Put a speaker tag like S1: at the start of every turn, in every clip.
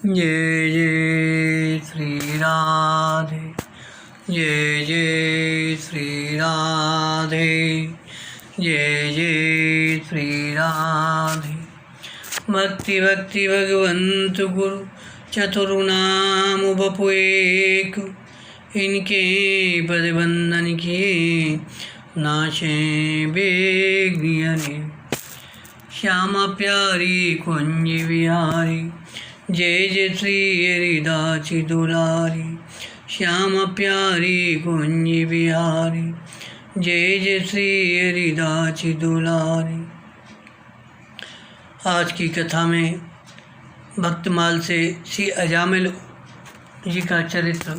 S1: जय जय श्री राधे, जय जय श्री राधे, जय जय श्री राधे। भक्ति भक्ति भगवंत गुरु चतुर्नाम बपु एक, इनके पद बंदन किए नाशे बेग्नियने। श्यामा प्यारी कुंज बिहारी, जय जय श्री हरिदास दुलारी। श्यामा प्यारी कुंज बिहारी, जय जय श्री हरिदास दुलारी। आज की कथा में भक्तमाल से श्री अजामिल जी का चरित्र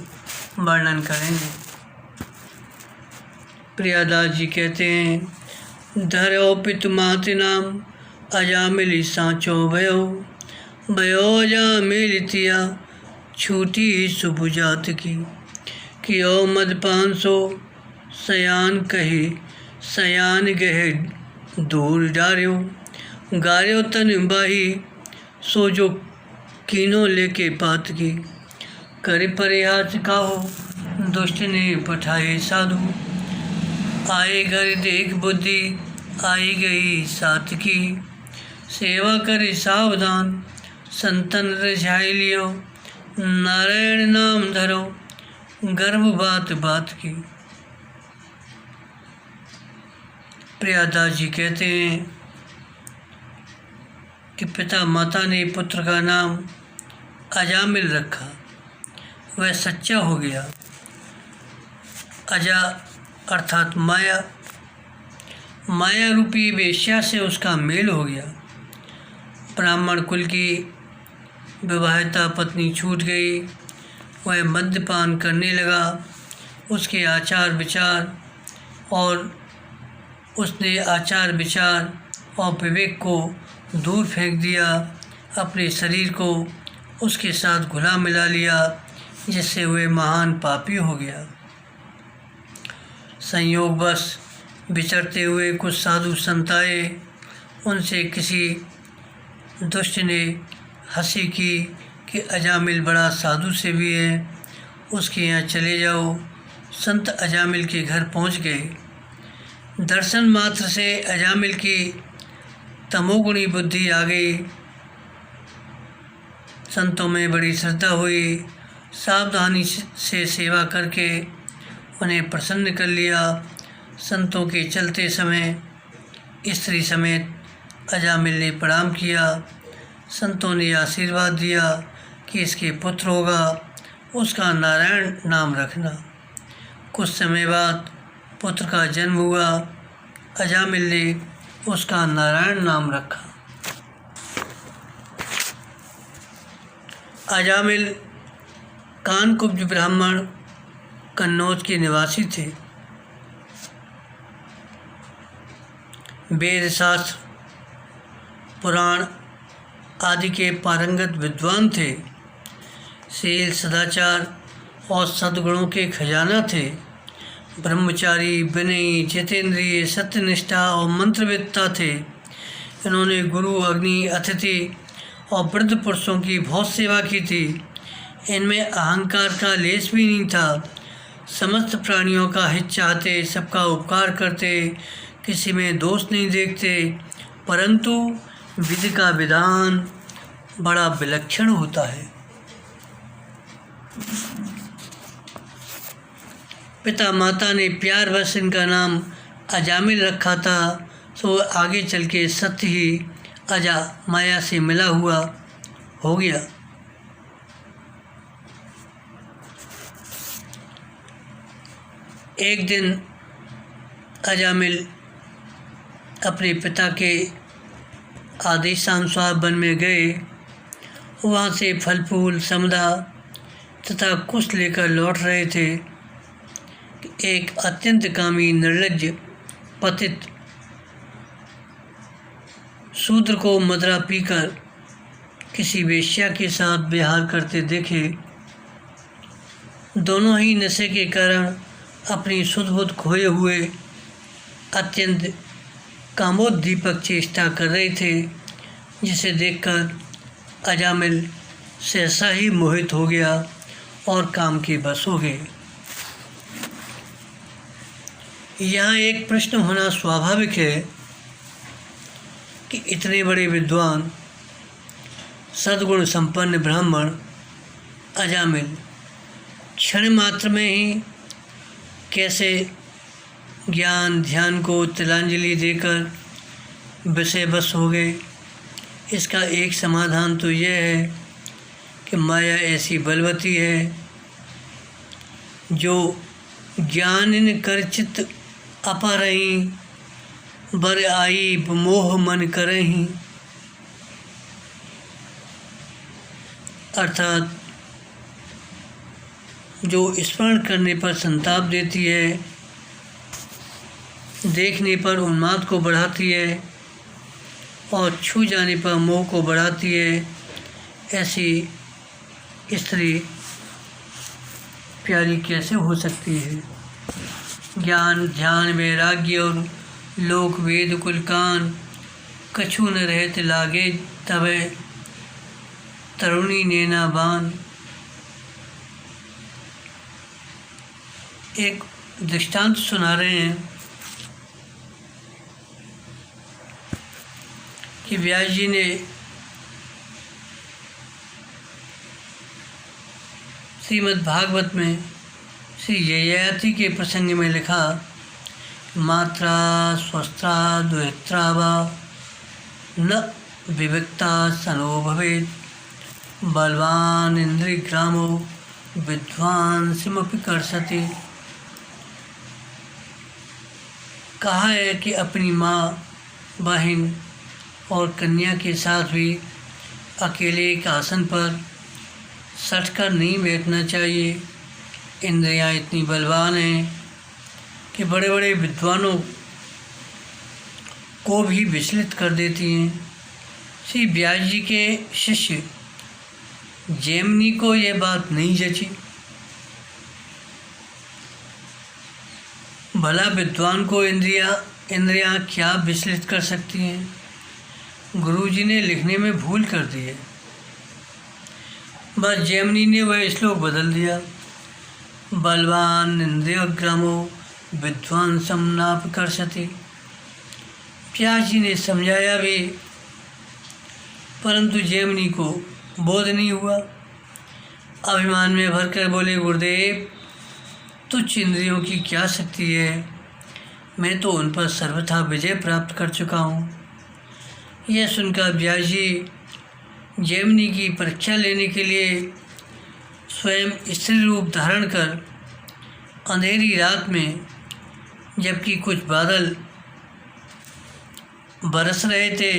S1: वर्णन करेंगे। प्रियादास जी कहते हैं, धरो पितु माति नाम अजामिल सांचो भयो, भयो अजामिल तिया छूटी सुबुजात की। कियो मद 500 सयान कहे, सयान गहे दूर डार्यो। गार्यो तन बाही सो जो कीनो लेके पात की। कर परिहास काहो दुष्ट ने पठाए साधु। आए घर देख बुद्धि आई गई सात की। सेवा करे सावधान संतन रिझाई लियो। नारायण नाम धरो गर्भ बात बात की। प्रियादास जी कहते हैं कि पिता माता ने पुत्र का नाम अजामिल रखा। वह सच्चा हो गया। अजा अर्थात माया, माया रूपी वेश्या से उसका मेल हो गया। ब्राह्मण कुल की विवाहिता पत्नी छूट गई। वह मद्यपान करने लगा। उसके आचार विचार और उसने आचार विचार और विवेक को दूर फेंक दिया। अपने शरीर को उसके साथ घुला मिला लिया, जिससे वह महान पापी हो गया। संयोगवश विचरते हुए कुछ साधु संत आए। उनसे किसी दुष्ट ने हंसी की कि अजामिल बड़ा साधु से भी है, उसके यहाँ चले जाओ। संत अजामिल के घर पहुँच गए। दर्शन मात्र से अजामिल की तमोगुणी बुद्धि आ गई। संतों में बड़ी श्रद्धा हुई। सावधानी से सेवा करके उन्हें प्रसन्न कर लिया। संतों के चलते समय स्त्री समेत अजामिल ने प्रणाम किया। संतों ने आशीर्वाद दिया कि इसके पुत्र होगा, उसका नारायण नाम रखना। कुछ समय बाद पुत्र का जन्म हुआ। अजामिल ने उसका नारायण नाम रखा। अजामिल कानकुब्ज ब्राह्मण कन्नौज के निवासी थे। वेद शास्त्र पुराण आदि के पारंगत विद्वान थे। शील सदाचार और सद्गुणों के खजाना थे। ब्रह्मचारी, विनयी, जितेंद्रिय, सत्यनिष्ठा और मंत्रवेत्ता थे। इन्होंने गुरु, अग्नि, अतिथि और वृद्ध पुरुषों की बहुत सेवा की थी। इनमें अहंकार का लेश भी नहीं था। समस्त प्राणियों का हित चाहते, सबका उपकार करते, किसी में दोष नहीं देखते। परंतु विधि का विधान बड़ा विलक्षण होता है। पिता माता ने प्यार बस इनका नाम अजामिल रखा था, तो आगे चल के सत्य ही अजा माया से मिला हुआ हो गया। एक दिन अजामिल अपने पिता के आदेशानुसार वन में गए। वहाँ से फल फूल, समुदा तथा कुश लेकर लौट रहे थे। एक अत्यंत कामी, निर्लज्ज, पतित शूद्र को मदरा पीकर किसी वेश्या के साथ विहार करते देखे। दोनों ही नशे के कारण अपनी सुध बुध खोए हुए अत्यंत कामोद्दीपक चेष्टा कर रहे थे, जिसे देखकर अजामिल सहसा ही मोहित हो गया और काम के बस हो गए। यहाँ एक प्रश्न होना स्वाभाविक है कि इतने बड़े विद्वान सद्गुण संपन्न ब्राह्मण अजामिल क्षण मात्र में ही कैसे ज्ञान ध्यान को तिलांजलि देकर विषय बस हो गए। इसका एक समाधान तो यह है कि माया ऐसी बलवती है जो ज्ञान कर चित्त अपरहीं बर आई मोह मन करहीं, अर्थात जो स्मरण करने पर संताप देती है, देखने पर उन्माद को बढ़ाती है और छू जाने पर मोह को बढ़ाती है, ऐसी स्त्री प्यारी कैसे हो सकती है। ज्ञान ध्यान वैराग्य और लोक वेद कुल कान कछु न रहत लागे तबे तरुणी नैना बान। एक दृष्टांत सुना रहे हैं कि व्यास जी ने श्रीमद् भागवत में श्री ययाति के प्रसंग में लिखा, मात्रा स्वस्था द्वैत्रा वा न विविक्ता सनो भवेत्, बलवान इंद्रियग्रामो विद्वान सिमपि कर्षति। कहा है कि अपनी माँ, बहन और कन्या के साथ भी अकेले एक आसन पर सटकर नहीं बैठना चाहिए। इंद्रियां इतनी बलवान हैं कि बड़े बड़े विद्वानों को भी विचलित कर देती हैं। श्री व्यास जी के शिष्य जैमिनी को यह बात नहीं जची। भला विद्वान को इंद्रियां क्या विचलित कर सकती हैं। गुरुजी ने लिखने में भूल कर दी है, बस जैमिनी ने वह श्लोक बदल दिया, बलवान इंद्रियग्रामो विद्वान समनाप कर्षति। व्यास जी ने समझाया भी, परंतु जैमिनी को बोध नहीं हुआ। अभिमान में भरकर बोले, गुरुदेव तुच्छ इंद्रियों की क्या शक्ति है, मैं तो उन पर सर्वथा विजय प्राप्त कर चुका हूँ। यह सुनकर व्यास जी जैमिनी की परीक्षा लेने के लिए स्वयं स्त्री रूप धारण कर अंधेरी रात में, जबकि कुछ बादल बरस रहे थे,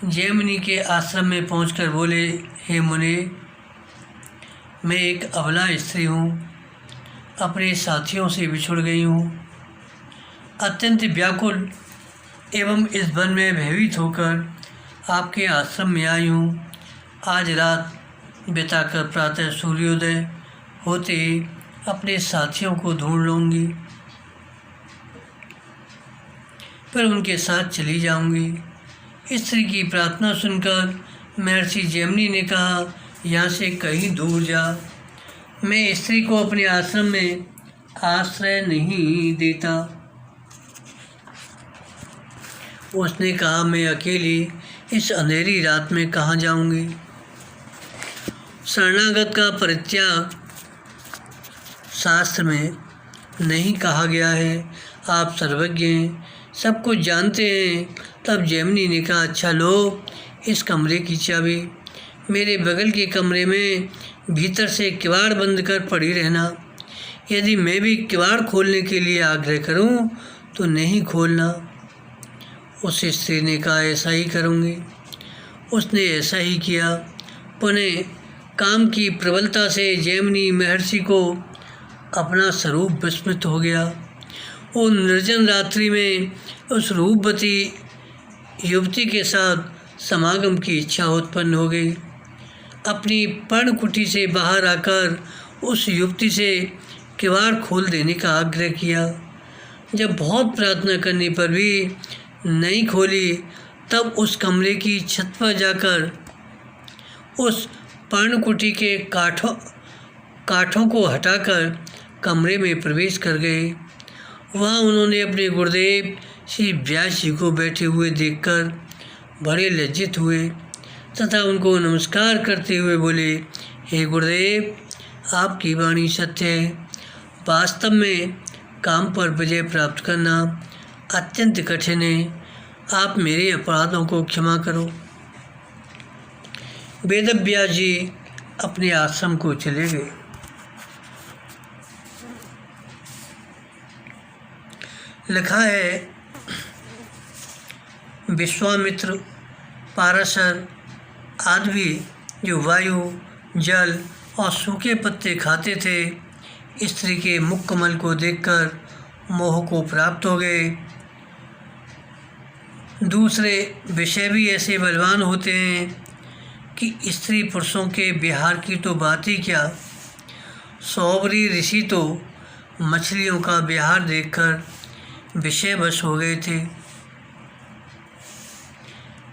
S1: जैमिनी के आश्रम में पहुंचकर बोले, हे मुने, मैं एक अबला स्त्री हूँ, अपने साथियों से बिछुड़ गई हूँ। अत्यंत व्याकुल एवं इस वन में भयभीत होकर आपके आश्रम में आई हूँ। आज रात बिताकर प्रातः सूर्योदय होते ही अपने साथियों को ढूंढ लूँगी, फिर उनके साथ चली जाऊँगी। स्त्री की प्रार्थना सुनकर महर्षि जैमिनी ने कहा, यहाँ से कहीं दूर जा, मैं स्त्री को अपने आश्रम में आश्रय नहीं देता। उसने कहा, मैं अकेली इस अंधेरी रात में कहाँ जाऊँगी। शरणागत का परित्याग शास्त्र में नहीं कहा गया है, आप सर्वज्ञ हैं, सब कुछ जानते हैं। तब जैमिनी ने कहा, अच्छा लो इस कमरे की चाबी, मेरे बगल के कमरे में भीतर से किवाड़ बंद कर पड़ी रहना। यदि मैं भी किवाड़ खोलने के लिए आग्रह करूं तो नहीं खोलना। उस स्त्री ने कहा, ऐसा ही करूंगी। उसने ऐसा ही किया। पुनः काम की प्रबलता से जैमिनी महर्षि को अपना स्वरूप विस्मृत हो गया। वो निर्जन रात्रि में उस रूपवती युवती के साथ समागम की इच्छा उत्पन्न हो गई। अपनी पर्णकुटी से बाहर आकर उस युवती से किवाड़ खोल देने का आग्रह किया। जब बहुत प्रार्थना करने पर भी नहीं खोली, तब उस कमरे की छत पर जाकर उस पर्णकुटी के काठों को हटाकर कमरे में प्रवेश कर गए। वहाँ उन्होंने अपने गुरुदेव श्री व्यास जी को बैठे हुए देखकर बड़े लज्जित हुए तथा उनको नमस्कार करते हुए बोले, हे गुरुदेव, आपकी वाणी सत्य है। वास्तव में काम पर विजय प्राप्त करना अत्यंत कठिन है। आप मेरे अपराधों को क्षमा करो। वेदव्यास जी अपने आश्रम को चले गए। लिखा है, विश्वामित्र, पाराशर आदि भी जो वायु, जल और सूखे पत्ते खाते थे, स्त्री के मुख कमल को देखकर मोह को प्राप्त हो गए। दूसरे विषय भी ऐसे बलवान होते हैं कि स्त्री पुरुषों के विहार की तो बात ही क्या, सौबरी ऋषि तो मछलियों का विहार देखकर विषयवश हो गए थे।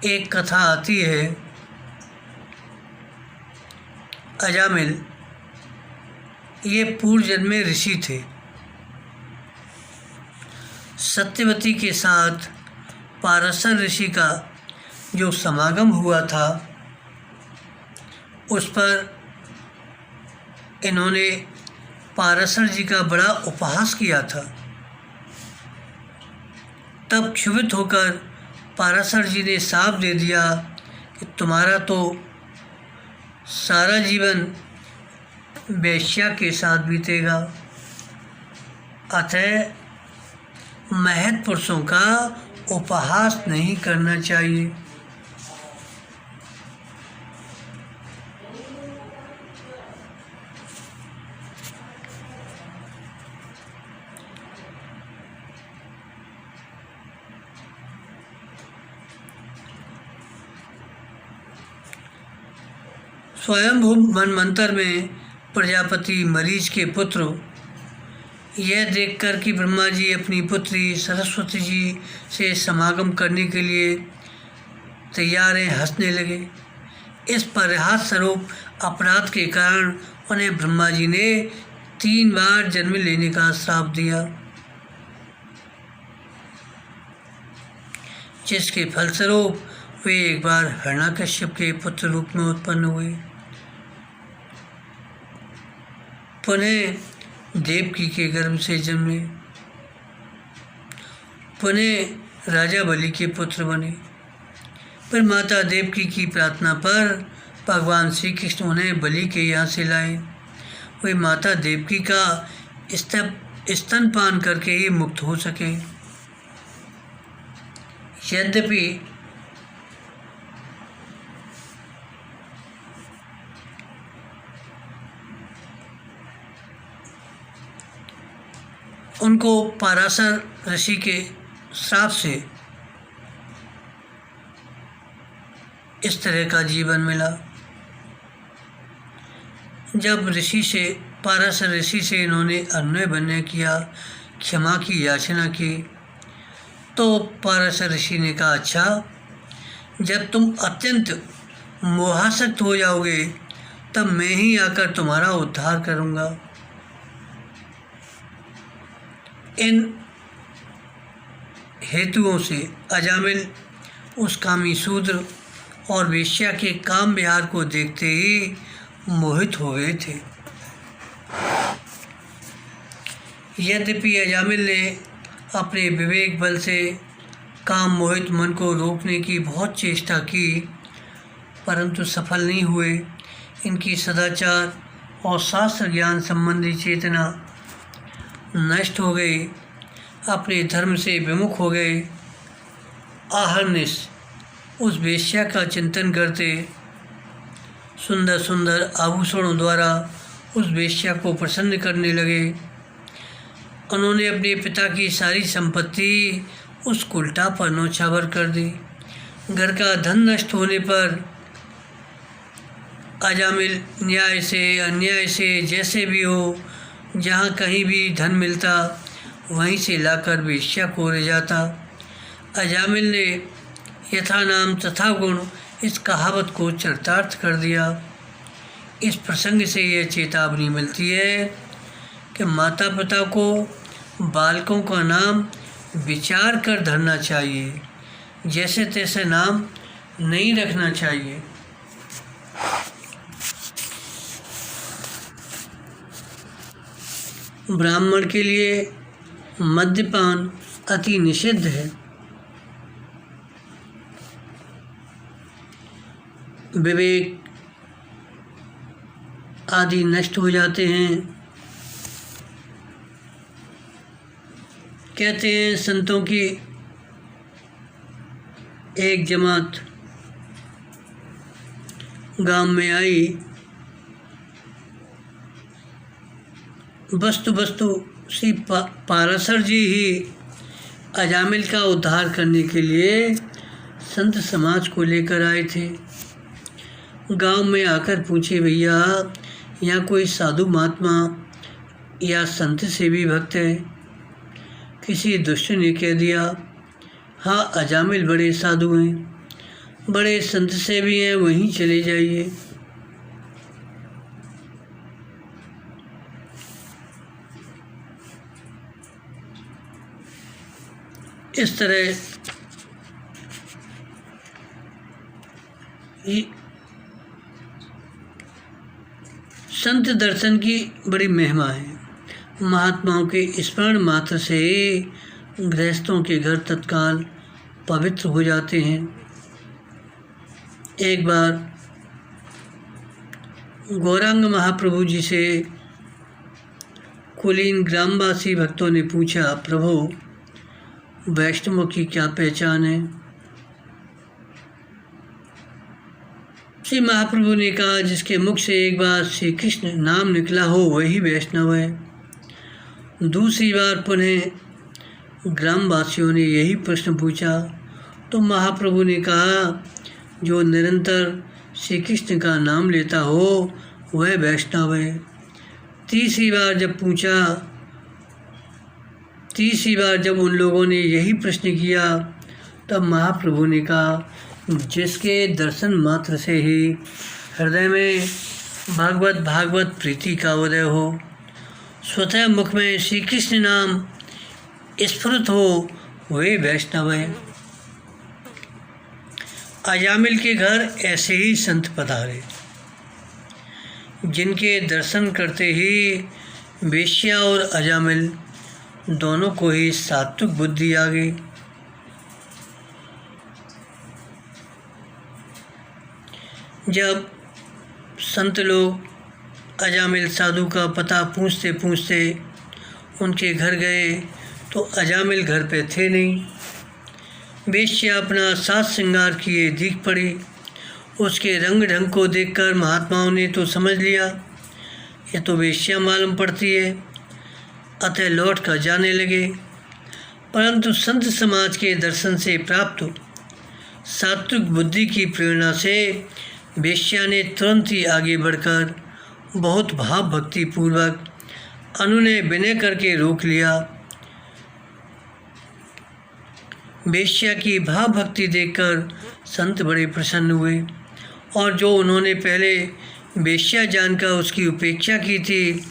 S1: एक कथा आती है, अजामिल ये पूर्व जन्म में ऋषि थे। सत्यवती के साथ पाराशर ऋषि का जो समागम हुआ था, उस पर इन्होंने पाराशर जी का बड़ा उपहास किया था। तब क्षुभित होकर पाराशर जी ने शाप दे दिया कि तुम्हारा तो सारा जीवन वेश्या के साथ बीतेगा। अतः महत पुरुषों का उपहास नहीं करना चाहिए। स्वयंभू मनमंत्र में प्रजापति मरीच के पुत्र यह देखकर कि ब्रह्मा जी अपनी पुत्री सरस्वती जी से समागम करने के लिए तैयार हैं, हंसने लगे। इस परिहास स्वरूप अपराध के कारण उन्हें ब्रह्मा जी ने 3 बार जन्म लेने का श्राप दिया, जिसके फलस्वरूप वे एक बार हिरण्यकश्यप के पुत्र रूप में उत्पन्न हुए, पुनः देवकी के गर्भ से जन्मे, पुनः राजा बलि के पुत्र बने। फिर माता देवकी की प्रार्थना पर भगवान श्री कृष्ण उन्हें बलि के यहाँ से लाए। वे माता देवकी का स्तनपान करके ही मुक्त हो सके। यद्यपि उनको पाराशर ऋषि के श्राप से इस तरह का जीवन मिला। जब पाराशर ऋषि से इन्होंने अन्वय बनने किया, क्षमा की याचना की, तो पाराशर ऋषि ने कहा, अच्छा, जब तुम अत्यंत मोहासक्त हो जाओगे तब मैं ही आकर तुम्हारा उद्धार करूँगा। इन हेतुओं से अजामिल उस कामी शूद्र और वेश्या के काम विहार को देखते ही मोहित हो गए थे। यद्यपि अजामिल ने अपने विवेक बल से काम मोहित मन को रोकने की बहुत चेष्टा की, परंतु सफल नहीं हुए। इनकी सदाचार और शास्त्र ज्ञान संबंधी चेतना नष्ट हो गई, अपने धर्म से विमुख हो गए। आहर्निश उस वेश्या का चिंतन करते, सुंदर सुंदर आभूषणों द्वारा उस वेश्या को प्रसन्न करने लगे। उन्होंने अपने पिता की सारी संपत्ति उस कुल्टा पर न्यौछावर कर दी। घर का धन नष्ट होने पर अजामिल न्याय से अन्याय से जैसे भी हो, जहाँ कहीं भी धन मिलता वहीं से लाकर वेश्या को ले जाता। अजामिल ने यथा नाम तथा गुण इस कहावत को चरितार्थ कर दिया। इस प्रसंग से यह चेतावनी मिलती है कि माता पिता को बालकों का नाम विचार कर धरना चाहिए, जैसे तैसे नाम नहीं रखना चाहिए। ब्राह्मण के लिए मद्यपान अति निषिद्ध है। विवेक आदि नष्ट हो जाते हैं। कहते हैं संतों की एक जमात गांव में आई। वस्तु श्री पाराशर जी ही अजामिल का उद्धार करने के लिए संत समाज को लेकर आए थे। गांव में आकर पूछे, भैया यहाँ कोई साधु महात्मा या संत सेवी भक्त है? किसी दुष्ट ने कह दिया, हाँ अजामिल बड़े साधु हैं, बड़े संत सेवी हैं, वहीं चले जाइए। इस तरह संत दर्शन की बड़ी महिमा है। महात्माओं के स्मरण मात्र से गृहस्थों के घर तत्काल पवित्र हो जाते हैं। एक बार गौरांग महाप्रभु जी से कुलीन ग्रामवासी भक्तों ने पूछा, प्रभु वैष्णवों की क्या पहचान है? श्री महाप्रभु ने कहा, जिसके मुख से एक बार श्री कृष्ण नाम निकला हो वही वैष्णव है। दूसरी बार पुनः ग्रामवासियों ने यही प्रश्न पूछा तो महाप्रभु ने कहा, जो निरंतर श्री कृष्ण का नाम लेता हो वह वैष्णव है। तीसरी बार जब उन लोगों ने यही प्रश्न किया तब महाप्रभु ने कहा, जिसके दर्शन मात्र से ही हृदय में भागवत प्रीति का उदय हो, स्वतः मुख में श्री कृष्ण नाम स्फुरित हो, वे वैष्णव है। अजामिल के घर ऐसे ही संत पधारे, जिनके दर्शन करते ही वेश्या और अजामिल दोनों को ही सात्विक बुद्धि आ गई। जब संत लोग अजामिल साधु का पता पूछते पूछते उनके घर गए तो अजामिल घर पे थे नहीं। वेश्या अपना साज श्रृंगार किए दिख पड़ी। उसके रंग ढंग को देखकर महात्माओं ने तो समझ लिया ये तो वेश्या मालूम पड़ती है, अतः लौट कर जाने लगे। परंतु संत समाज के दर्शन से प्राप्त सात्विक बुद्धि की प्रेरणा से वेश्या ने तुरंत ही आगे बढ़कर बहुत भाव भक्ति पूर्वक अनुनय विनय करके रोक लिया। वेश्या की भाव भक्ति देखकर संत बड़े प्रसन्न हुए और जो उन्होंने पहले वेश्या जानकर उसकी उपेक्षा की थी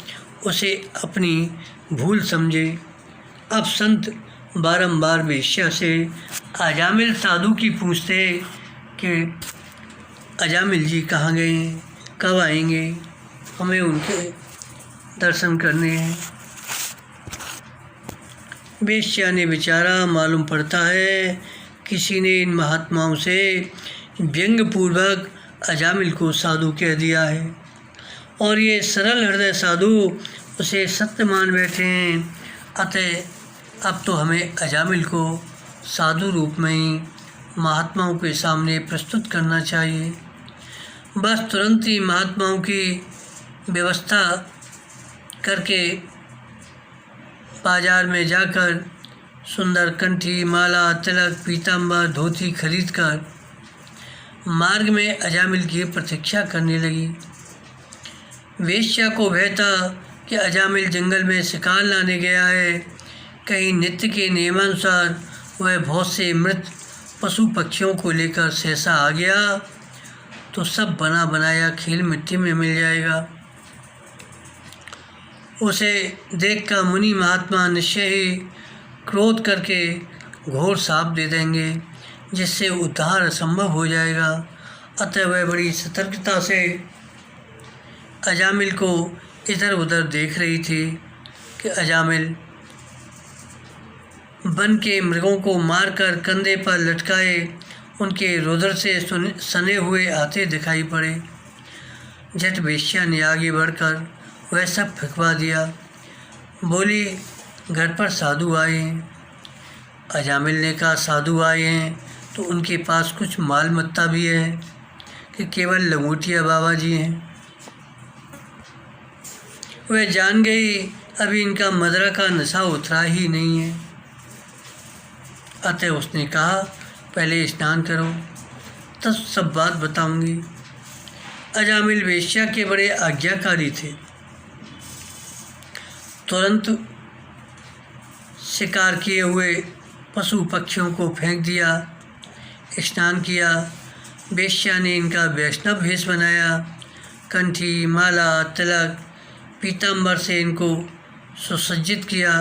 S1: उसे अपनी भूल समझे। अब संत बारंबार वेश्या से अजामिल साधु की पूछते कि अजामिल जी कहाँ गए हैं, कब आएंगे, हमें उनके दर्शन करने हैं। वेश्या ने विचारा, मालूम पड़ता है किसी ने इन महात्माओं से व्यंग्यपूर्वक अजामिल को साधु कह दिया है और ये सरल हृदय साधु उसे सत्य मान बैठे हैं। अतः अब तो हमें अजामिल को साधु रूप में ही महात्माओं के सामने प्रस्तुत करना चाहिए। बस तुरंत ही महात्माओं की व्यवस्था करके बाजार में जाकर सुंदर कंठी, माला, तिलक, पीताम्बर, धोती खरीदकर मार्ग में अजामिल की प्रतीक्षा करने लगी। वेश्या को भय था कि अजामिल जंगल में शिकार लाने गया है, कहीं नित्य के नियमानुसार वह बहुत से मृत पशु पक्षियों को लेकर सहसा आ गया तो सब बना बनाया खेल मिट्टी में मिल जाएगा। उसे देखकर मुनि महात्मा निश्चय ही क्रोध करके घोर शाप दे देंगे, जिससे उद्धार असंभव हो जाएगा। अतः वह बड़ी सतर्कता से अजामिल को इधर उधर देख रही थी कि अजामिल वन के मृगों को मारकर कंधे पर लटकाए उनके रुधिर से सने हुए आते दिखाई पड़े। झट वेश्या ने आगे बढ़कर वह सब फेंकवा दिया। बोली, घर पर साधु आए हैं। अजामिल ने कहा, साधु आए हैं तो उनके पास कुछ माल मत्ता भी है कि केवल लंगोटिया बाबा जी हैं। वह जान गई अभी इनका मदरा का नशा उतरा ही नहीं है। अतः उसने कहा, पहले स्नान करो, तब सब बात बताऊंगी। अजामिल वेश्या के बड़े आज्ञाकारी थे। तुरंत शिकार किए हुए पशु पक्षियों को फेंक दिया, स्नान किया। वेश्या ने इनका वैष्णव भेष बनाया। कंठी, माला, तिलक, पीताम्बर से इनको सुसज्जित किया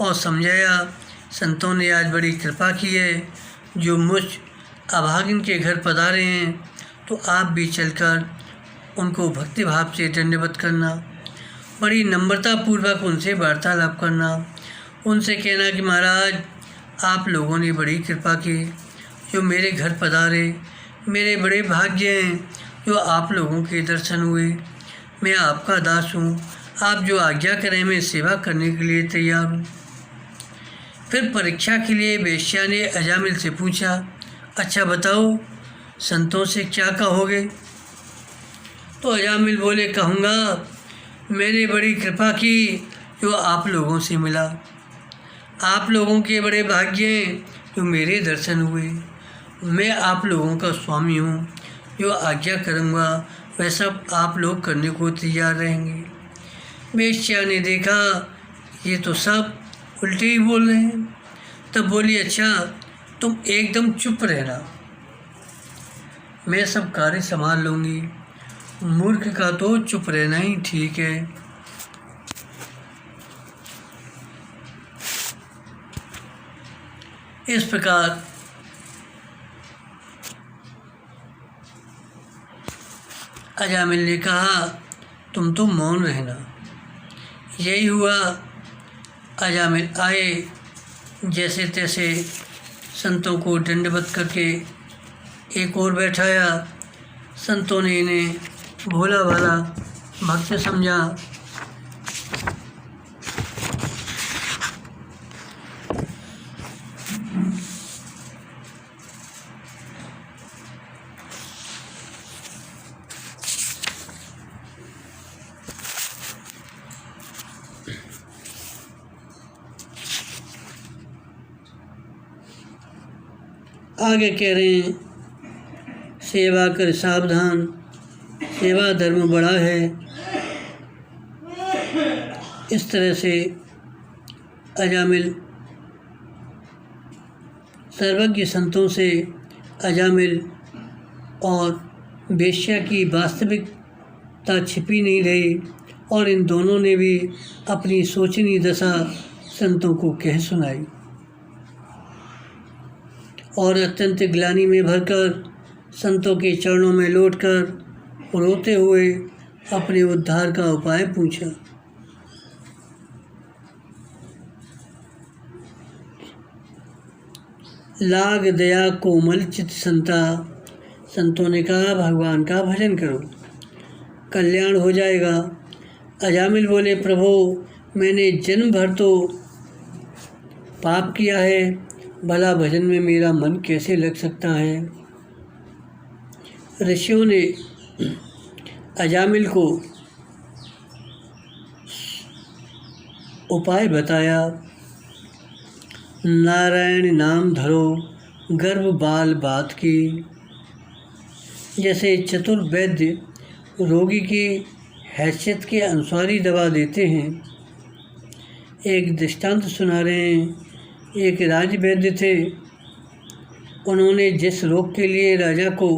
S1: और समझाया, संतों ने आज बड़ी कृपा की है। जो मुझ अभागिन के घर पधारे हैं तो आप भी चलकर उनको भक्तिभाव से दंडवत करना, बड़ी नम्रतापूर्वक उनसे वार्तालाप करना, उनसे कहना कि महाराज आप लोगों ने बड़ी कृपा की, जो मेरे घर पधारे, मेरे बड़े भाग्य हैं जो आप लोगों के दर्शन हुए। मैं आपका दास हूँ, आप जो आज्ञा करें मैं सेवा करने के लिए तैयार हूँ। फिर परीक्षा के लिए वेश्या ने अजामिल से पूछा, अच्छा बताओ संतों से क्या कहोगे? तो अजामिल बोले, कहूँगा मैंने बड़ी कृपा की जो आप लोगों से मिला, आप लोगों के बड़े भाग्य हैं जो मेरे दर्शन हुए। मैं आप लोगों का स्वामी हूँ, जो आज्ञा करूँगा वह सब आप लोग करने को तैयार रहेंगे। वेश्या ने देखा ये तो सब उल्टे ही बोल रहे हैं, तब बोली, अच्छा तुम एकदम चुप रहना, मैं सब कार्य संभाल लूँगी। मूर्ख का तो चुप रहना ही ठीक है। इस प्रकार अजामिल ने कहा, तुम तो मौन रहना। यही हुआ। अजामिल आए, जैसे तैसे संतों को दंडवत करके एक और बैठाया। संतों ने इन्हें भोला भाला भक्त समझा। आगे कह रहे हैं, सेवा कर सावधान, सेवा धर्म बड़ा है। इस तरह से अजामिल सर्वज्ञ संतों से अजामिल और वेश्या की वास्तविकता छिपी नहीं रही और इन दोनों ने भी अपनी शोचनीय दशा संतों को कह सुनाई और अत्यंत ग्लानि में भरकर संतों के चरणों में लौटकर रोते हुए अपने उद्धार का उपाय पूछा। लाग दया कोमल चित संता, संतों ने कहा भगवान का भजन करो, कल्याण हो जाएगा। अजामिल बोले, प्रभु मैंने जन्म भर तो पाप किया है, भला भजन में मेरा मन कैसे लग सकता है। ऋषियों ने अजामिल को उपाय बताया। नारायण नाम धरो गर्भ बाल बात की। जैसे चतुर्वैद्य रोगी की हैसियत के अनुसार ही दवा देते हैं। एक दृष्टांत सुना रहे हैं। एक राजवैद्य थे, उन्होंने जिस रोग के लिए राजा को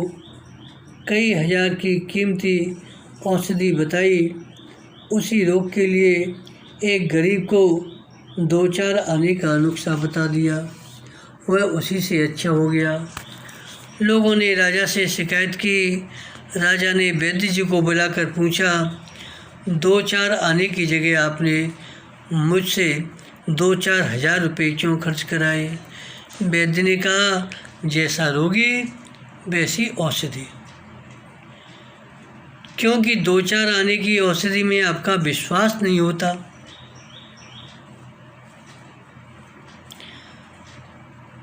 S1: कई हजार की कीमती औषधि बताई। उसी रोग के लिए एक गरीब को 2-4 आने का नुस्खा बता दिया। वह उसी से अच्छा हो गया। लोगों ने राजा से शिकायत की। राजा ने वैद्य जी को बुलाकर पूछा, 2-4 आने की जगह आपने मुझसे 2-4 हजार रुपये क्यों खर्च कराए? वैद्य ने कहा, जैसा रोगी वैसी औषधि। क्योंकि 2-4 आने की औषधि में आपका विश्वास नहीं होता।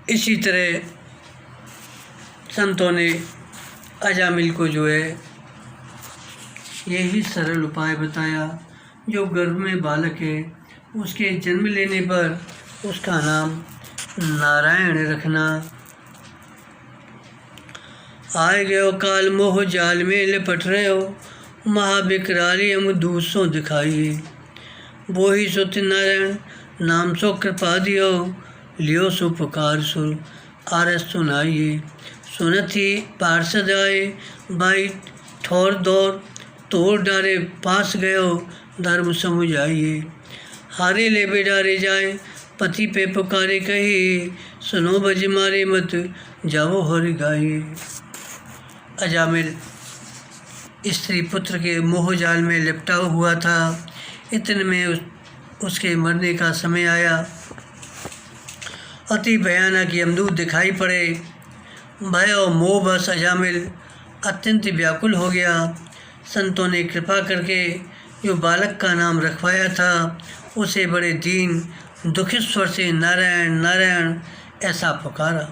S1: इसी तरह संतों ने अजामिल को जो है यही सरल उपाय बताया। जो गर्भ में बालक है उसके जन्म लेने पर उसका नाम नारायण रखना। आए गयो काल मोह जाल में लिपट रहे हो, महाविकराली हम दूसों दिखाइए। वो ही सुत नारायण नाम सो कृपा दियो, लियो सो पुकार सुर आरस सुनाइए। सुनत ही पार्षद आए भाई ठौर दौर, तोड़ डारे पास गयो धर्म समुझाइए। हारे ले बेडारे जाए पति पे पुकारे कही, सुनो बज मारे मत जाओ हरि गाइए। अजामिल स्त्री पुत्र के मोह जाल में लिपटा हुआ था। इतने में उसके मरने का समय आया। अति भयानक यमदूत दिखाई पड़े। भय और मोह बस अजामिल अत्यंत व्याकुल हो गया। संतों ने कृपा करके जो बालक का नाम रखवाया था उसे बड़े दीन दुखित स्वर से नारायण नारायण ऐसा पुकारा।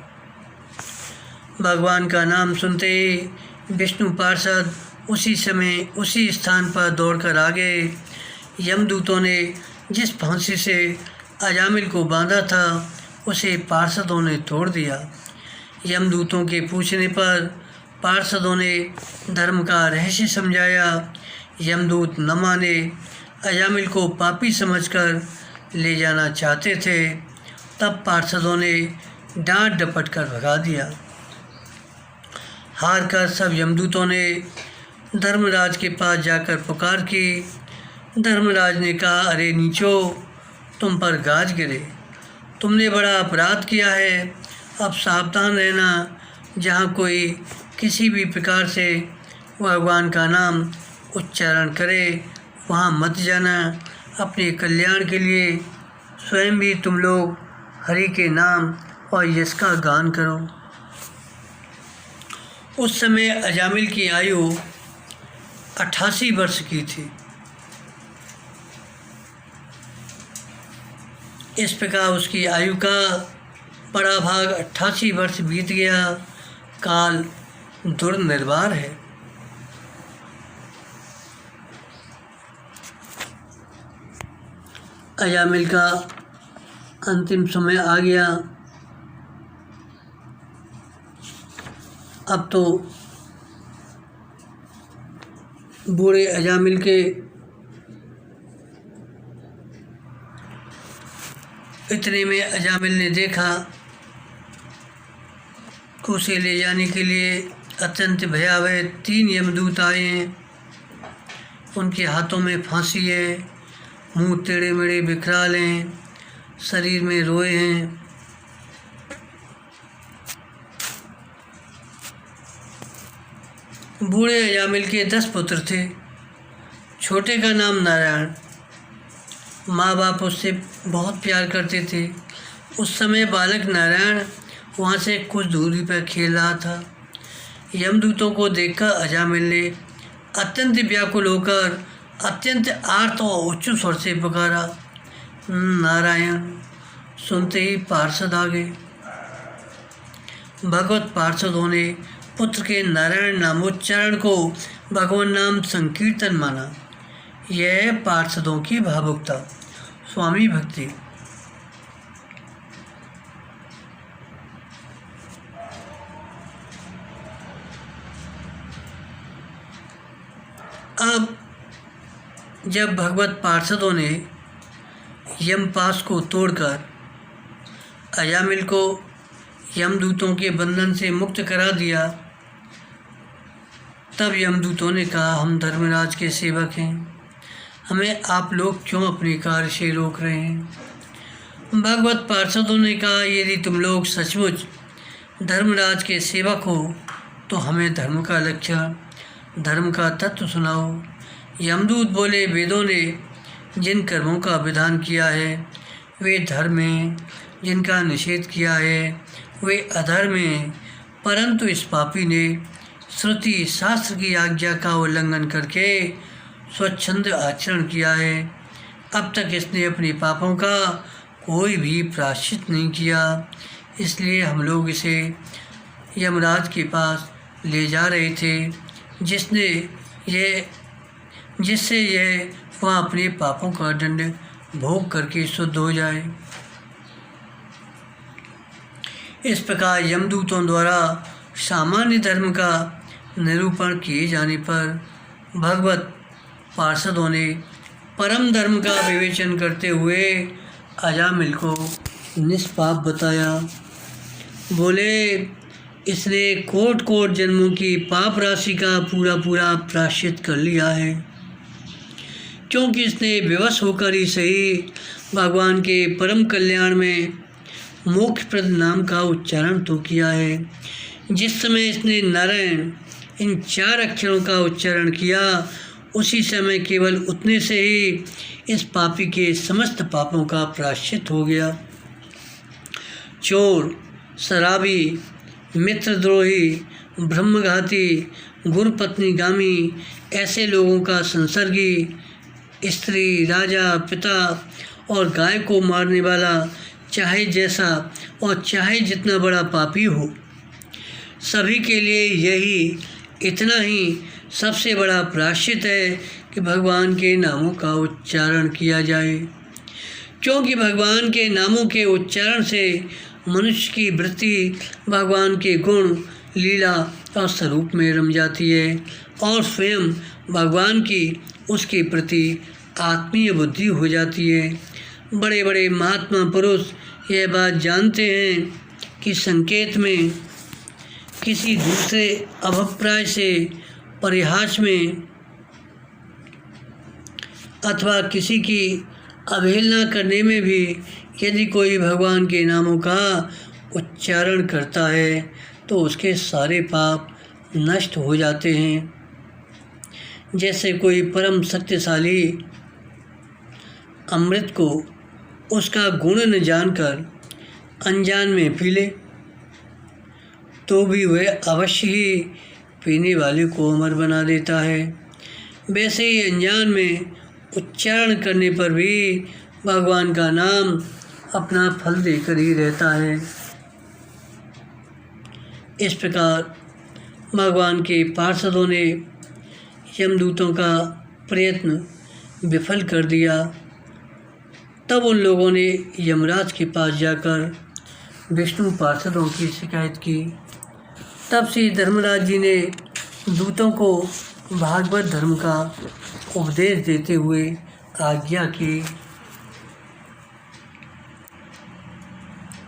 S1: भगवान का नाम सुनते ही विष्णु पार्षद उसी समय उसी स्थान पर दौड़कर आ गए। यमदूतों ने जिस फांसी से अजामिल को बांधा था उसे पार्षदों ने तोड़ दिया। यमदूतों के पूछने पर पार्षदों ने धर्म का रहस्य समझाया। यमदूत न माने, अजामिल को पापी समझकर ले जाना चाहते थे। तब पार्षदों ने डांट डपट कर भगा दिया। हार कर सब यमदूतों ने धर्मराज के पास जाकर पुकार की। धर्मराज ने कहा, अरे नीचो, तुम पर गाज गिरे, तुमने बड़ा अपराध किया है। अब सावधान रहना, जहाँ कोई किसी भी प्रकार से भगवान का नाम उच्चारण करे वहाँ मत जाना। अपने कल्याण के लिए स्वयं भी तुम लोग हरि के नाम और यश का गान करो। उस समय अजामिल की आयु 88 वर्ष की थी। इस प्रकार उसकी आयु का बड़ा भाग 88 वर्ष बीत गया। काल दुर्निर्वार है। अजामिल का अंतिम समय आ गया। अब तो बूढ़े अजामिल के इतने में अजामिल ने देखा कि उसे ले जाने के लिए अत्यंत भयावह 3 यमदूत आए हैं। उनके हाथों में फांसी है, मुंह टेढ़े मेढ़े विकराल हैं, शरीर में रोए हैं। बूढ़े अजामिल के 10 पुत्र थे। छोटे का नाम नारायण। माँ बाप उससे बहुत प्यार करते थे। उस समय बालक नारायण वहाँ से कुछ दूरी पर खेल रहा था। यमदूतों को देखकर अजामिल ने अत्यंत व्याकुल होकर अत्यंत आर्त और उच्च स्वर से पुकारा, नारायण। सुनते ही पार्षद आ गए। भगवत पार्षदों ने पुत्र के नारायण नामोच्चारण को भगवान नाम संकीर्तन माना। यह पार्षदों की भावुकता, स्वामी भक्ति। अब जब भगवत पार्षदों ने यमपाश को तोड़कर अजामिल को यमदूतों के बंधन से मुक्त करा दिया तब यमदूतों ने कहा, हम धर्मराज के सेवक हैं, हमें आप लोग क्यों अपने कार्य से रोक रहे हैं। भगवत पार्षदों ने कहा, यदि तुम लोग सचमुच धर्मराज के सेवक हो तो हमें धर्म का लक्षण, धर्म का तत्व सुनाओ। यमदूत बोले, वेदों ने जिन कर्मों का विधान किया है वे धर्म हैं, जिनका निषेध किया है वे अधर्म हैं, परंतु इस पापी ने श्रुति शास्त्र की आज्ञा का उल्लंघन करके स्वच्छंद आचरण किया है। अब तक इसने अपने पापों का कोई भी प्रायश्चित नहीं किया, इसलिए हम लोग इसे यमराज के पास ले जा रहे थे, जिससे यह वह अपने पापों का दंड भोग करके शुद्ध हो जाए। इस प्रकार यमदूतों द्वारा सामान्य धर्म का निरूपण किए जाने पर भगवत पार्षदों ने परम धर्म का विवेचन करते हुए अजामिल को निष्पाप बताया। बोले, इसने कोट कोट जन्मों की पाप राशि का पूरा प्रायश्चित कर लिया है, क्योंकि इसने विवश होकर ही सही भगवान के परम कल्याण में मोक्षप्रद नाम का उच्चारण तो किया है। जिस समय इसने नारायण इन 4 अक्षरों का उच्चारण किया, उसी समय केवल उतने से ही इस पापी के समस्त पापों का प्रायश्चित हो गया। चोर, शराबी, मित्रद्रोही, ब्रह्मघाती, गुरुपत्नीगामी, ऐसे लोगों का संसर्गी, स्त्री, राजा, पिता और गाय को मारने वाला, चाहे जैसा और चाहे जितना बड़ा पापी हो, सभी के लिए यही इतना ही सबसे बड़ा प्रायश्चित है कि भगवान के नामों का उच्चारण किया जाए, क्योंकि भगवान के नामों के उच्चारण से मनुष्य की वृत्ति भगवान के गुण, लीला और स्वरूप में रम जाती है और स्वयं भगवान की उसके प्रति आत्मीय बुद्धि हो जाती है। बड़े बड़े महात्मा पुरुष यह बात जानते हैं कि संकेत में, किसी दूसरे अभिप्राय से, परिहास में अथवा किसी की अवहेलना करने में भी यदि कोई भगवान के नामों का उच्चारण करता है तो उसके सारे पाप नष्ट हो जाते हैं। जैसे कोई परम शक्तिशाली अमृत को उसका गुण न जानकर अनजान में पी ले तो भी वह अवश्य ही पीने वाले को अमर बना देता है, वैसे ही अनजान में उच्चारण करने पर भी भगवान का नाम अपना फल देकर ही रहता है। इस प्रकार भगवान के पार्षदों ने यमदूतों का प्रयत्न विफल कर दिया। तब उन लोगों ने यमराज के पास जाकर विष्णु पार्षदों की शिकायत की। तब से धर्मराज जी ने दूतों को भागवत धर्म का उपदेश देते हुए आज्ञा की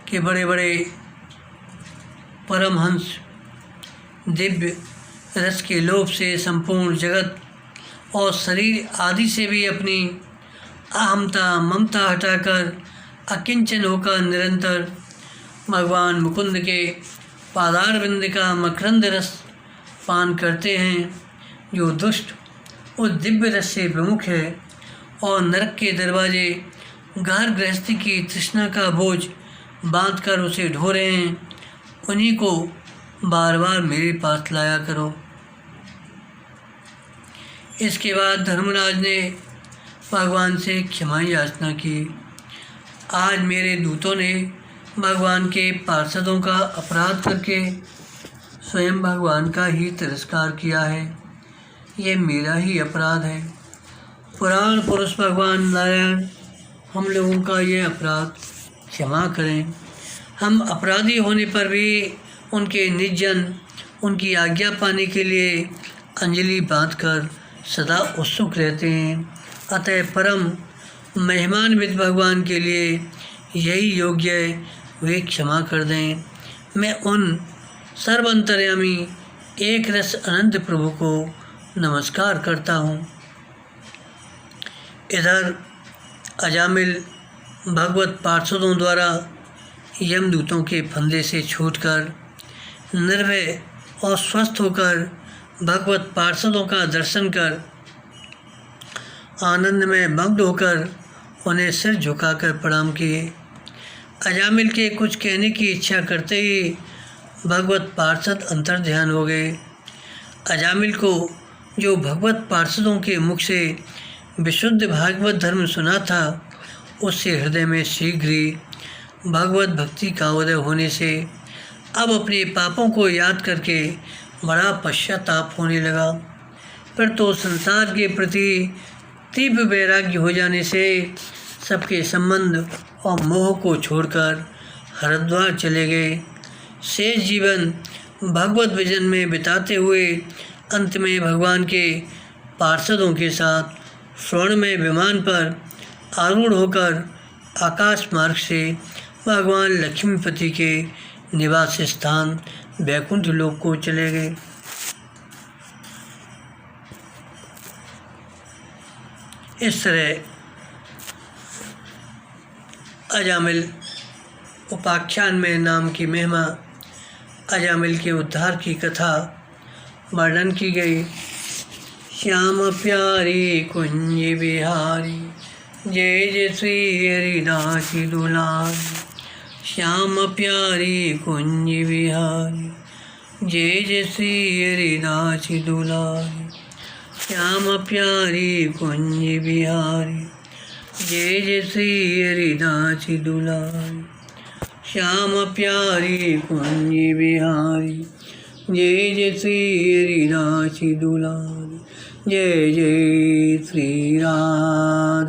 S1: कि बड़े बड़े परमहंस दिव्य रस के लोभ से संपूर्ण जगत और शरीर आदि से भी अपनी अहमता ममता हटाकर अकिंचन होकर निरंतर भगवान मुकुंद के पादारविंद का मकरंद रस पान करते हैं, जो दुष्ट उस दिव्य रस से विमुख है और नरक के दरवाजे घर गृहस्थी की तृष्णा का बोझ बांध कर उसे ढो रहे हैं, उन्हीं को बार बार मेरे पास लाया करो। इसके बाद धर्मराज ने भगवान से क्षमा याचना की। आज मेरे दूतों ने भगवान के पार्षदों का अपराध करके स्वयं भगवान का ही तिरस्कार किया है, यह मेरा ही अपराध है। पुराण पुरुष भगवान नारायण हम लोगों का यह अपराध क्षमा करें। हम अपराधी होने पर भी उनके निर्जन उनकी आज्ञा पाने के लिए अंजलि बांधकर सदा उत्सुक रहते हैं। अतः परम मेहमानविद भगवान के लिए यही योग्य है, वे क्षमा कर दें। मैं उन सर्वंतर्यामी एक रस अनंत प्रभु को नमस्कार करता हूँ। इधर अजामिल भगवत पार्षदों द्वारा यमदूतों के फंदे से छूटकर निर्भय और स्वस्थ होकर भगवत पार्षदों का दर्शन कर आनंद में मग्न होकर उन्हें सिर झुकाकर प्रणाम किए। अजामिल के कुछ कहने की इच्छा करते ही भगवत पार्षद अंतर ध्यान हो गए। अजामिल को जो भगवत पार्षदों के मुख से विशुद्ध भागवत धर्म सुना था, उससे हृदय में शीघ्र ही भगवत भक्ति का उदय होने से अब अपने पापों को याद करके बड़ा पश्चाताप होने लगा। फिर तो संसार के प्रति तीव्र वैराग्य हो जाने से सबके संबंध और मोह को छोड़कर हरिद्वार चले गए। शेष जीवन भगवत भजन में बिताते हुए अंत में भगवान के पार्षदों के साथ स्वर्णमय विमान पर आरूढ़ होकर आकाश मार्ग से भगवान लक्ष्मीपति के निवास स्थान वैकुंठ लोक को चले गए। इस तरह अजामिल उपाख्यान में नाम की महिमा, अजामिल के उद्धार की कथा वर्णन की गई। श्याम प्यारी कुंज बिहारी, जय जय श्री हरिदास दुलारी। श्याम प्यारी कुंज बिहारी, जय जय श्री हरिदास दुलारी। श्याम प्यारी कुंज बिहारी, जय जय श्री हरिदास दुलारी। श्याम प्यारी कुंज बिहारी, जय जय श्री हरिदास दुलारी। जय जय श्री राधे।